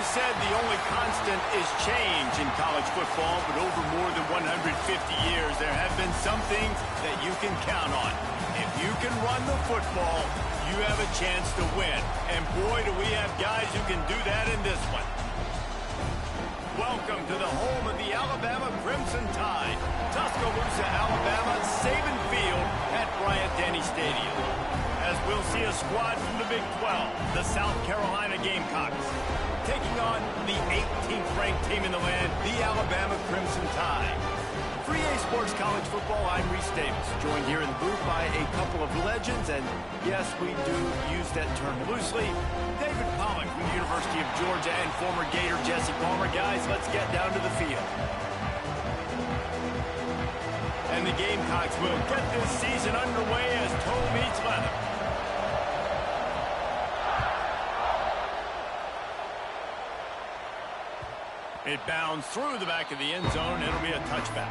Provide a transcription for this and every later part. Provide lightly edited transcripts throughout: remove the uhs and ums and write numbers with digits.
always said the only constant is change in college football, but over more than 150 years, there have been some things that you can count on. If you can run the football, you have a chance to win. And boy, do we have guys who can do that in this one. Welcome to the home of the Alabama Crimson Tide. Tuscaloosa, Alabama, Saban Field at Bryant-Denny Stadium. As we'll see a squad from the Big 12, the South Carolina Gamecocks, taking on the 18th ranked team in the land, the Alabama Crimson Tide. For EA Sports College Football, I'm Reese Davis, joined here in the booth by a couple of legends, and yes, we do use that term loosely. David Pollock from the University of Georgia and former Gator Jesse Palmer. Guys, let's get down to the field. And the Gamecocks will get this season underway as toe meets leather. It bounds through the back of the end zone. It'll be a touchback.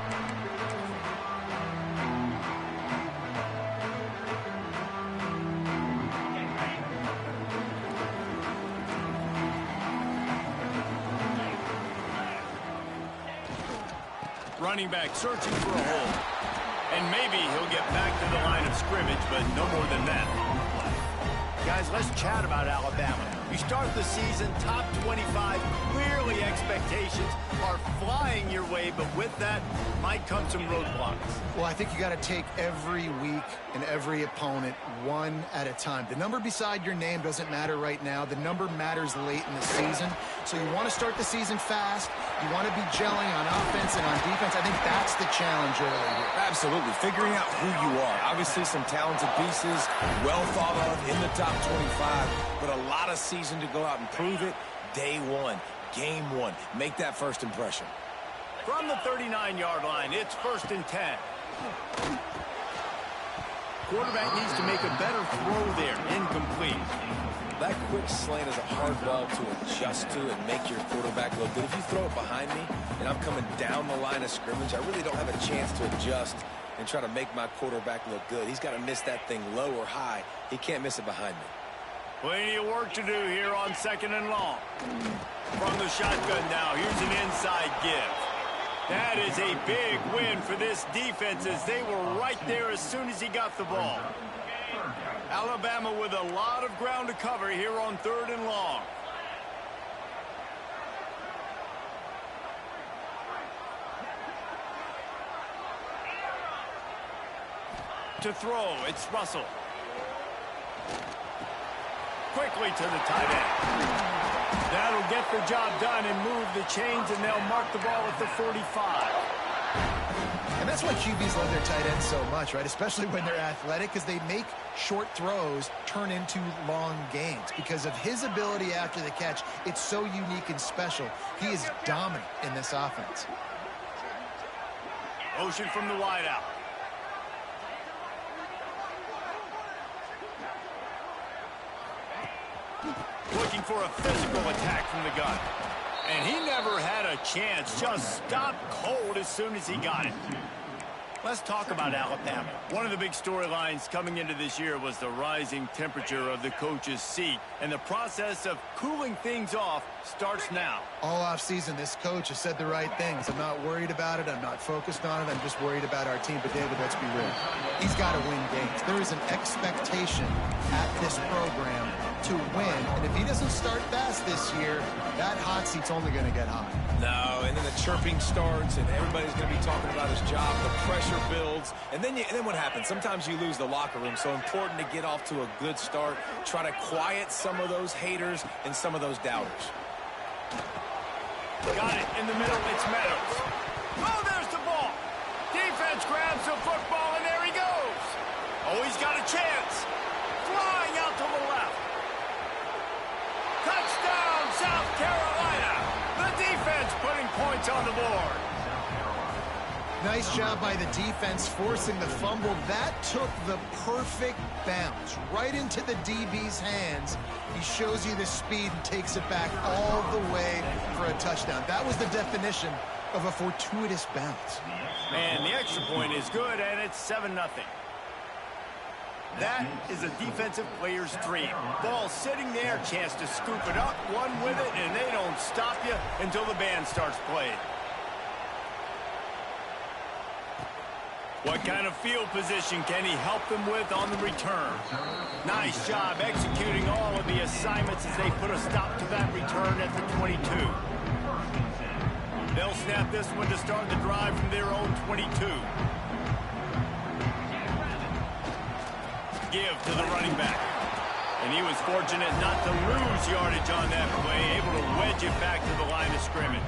Running back searching for a hole. And maybe he'll get back to the line of scrimmage, but no more than that. Guys, let's chat about Alabama. You start the season top 25. Clearly expectations are flying your way, but with that might come some roadblocks. Well, I think you got to take every week and every opponent one at a time. The number beside your name doesn't matter right now. The number matters late in the season. So you want to start the season fast. You want to be gelling on offense and on defense. I think that's the challenge early here. Absolutely. Figuring out who you are. Obviously some talented pieces, well thought of in the top 25, but a lot of season to go out and prove it. Day one, game one. Make that first impression. From the 39-yard line, it's 1st and 10. Quarterback needs to make a better throw there. Incomplete. That quick slant is a hard ball to adjust to and make your quarterback look good. If you throw it behind me and I'm coming down the line of scrimmage, I really don't have a chance to adjust and try to make my quarterback look good. He's got to miss that thing low or high. He can't miss it behind me. Plenty of work to do here on 2nd and long. From the shotgun now, here's an inside give. That is a big win for this defense as they were right there as soon as he got the ball. Alabama with a lot of ground to cover here on 3rd and long. To throw, it's Russell. Quickly to the tight end. That'll get the job done and move the chains, and they'll mark the ball at the 45. And that's why QBs love their tight ends so much, right? Especially when they're athletic, because they make short throws turn into long gains. Because of his ability after the catch, it's so unique and special. He is dominant in this offense. Motion from the wideout. Looking for a physical attack from the gun. And he never had a chance. Just stopped cold as soon as he got it. Let's talk about Alabama. One of the big storylines coming into this year was the rising temperature of the coach's seat. And the process of cooling things off starts now. All offseason, this coach has said the right things. I'm not worried about it. I'm not focused on it. I'm just worried about our team. But, David, let's be real. He's got to win games. There is an expectation at this program to win. And if he doesn't start fast this year, that hot seat's only going to get hot. No, and then the chirping starts, and everybody's going to be talking about his job. The pressure builds, and then what happens? Sometimes you lose the locker room, so important to get off to a good start. Try to quiet some of those haters and some of those doubters. Got it in the middle. It's Meadows. Oh, there's the ball. Defense grabs the football, and there he goes. Oh, he's got a chance. Flying out to the left. Touchdown, South Carolina. The defense putting points on the board. Nice job by the defense forcing the fumble. That took the perfect bounce right into the DB's hands. He shows you the speed and takes it back all the way for a touchdown. That was the definition of a fortuitous bounce. And the extra point is good, and it's 7-0. That is a defensive player's dream. Ball sitting there, chance to scoop it up, one with it, and they don't stop you until the band starts playing. What kind of field position can he help them with on the return? Nice job executing all of the assignments as they put a stop to that return at the 22. They'll snap this one to start the drive from their own 22. Give to the running back. And he was fortunate not to lose yardage on that play, able to wedge it back to the line of scrimmage.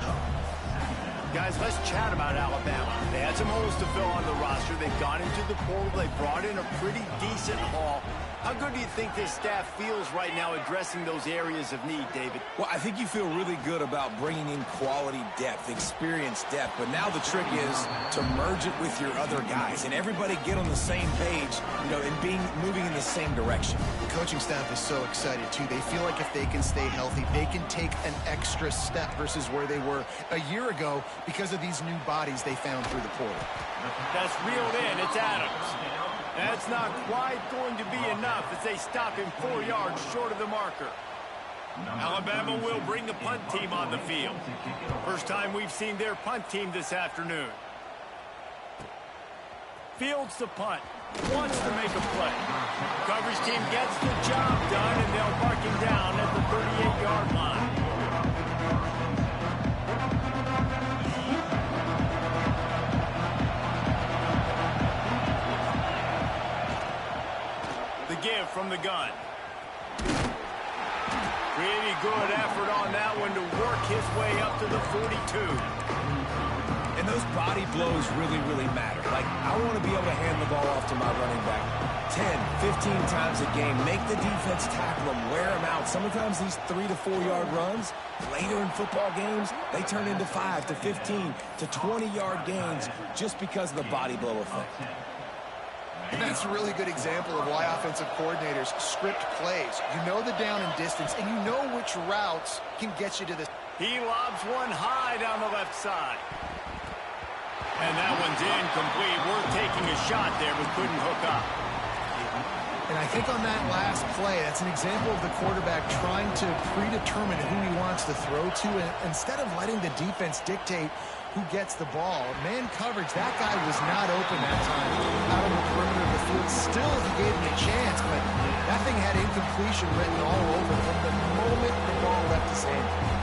Guys, let's chat about Alabama. They had some holes to fill on the roster. They've gone into the portal. They brought in a pretty decent haul. How good do you think this staff feels right now addressing those areas of need, David? Well, I think you feel really good about bringing in quality depth, experience depth, but now the trick is to merge it with your other guys and everybody get on the same page, and moving in the same direction. The coaching staff is so excited, too. They feel like if they can stay healthy, they can take an extra step versus where they were a year ago because of these new bodies they found through the portal. That's reeled in. It's Adams. That's not quite going to be enough as they stop him 4 yards short of the marker. Alabama will bring the punt team on the field. First time we've seen their punt team this afternoon. Fields the punt. Wants to make a play. Coverage team gets the job done, and they'll mark him down at the 38-yard line. The give from the gun. Pretty good effort on that one to work his way up to the 42. And those body blows really, really matter. Like, I want to be able to hand the ball off to my running back 10, 15 times a game. Make the defense tackle them, wear them out. Sometimes these 3 to 4 yard runs, later in football games, they turn into 5 to 15 to 20-yard gains just because of the body blow effect. And that's a really good example of why offensive coordinators script plays. You know the down and distance, and you know which routes can get you to the... He lobs one high down the left side. And that one's incomplete. Worth taking a shot there, but couldn't hook up. And I think on that last play, that's an example of the quarterback trying to predetermine who he wants to throw to, and instead of letting the defense dictate who gets the ball. Man coverage, that guy was not open that time out on the perimeter of the field. Still, he gave him a chance, but that thing had incompletion written all over from the moment the ball left his hand.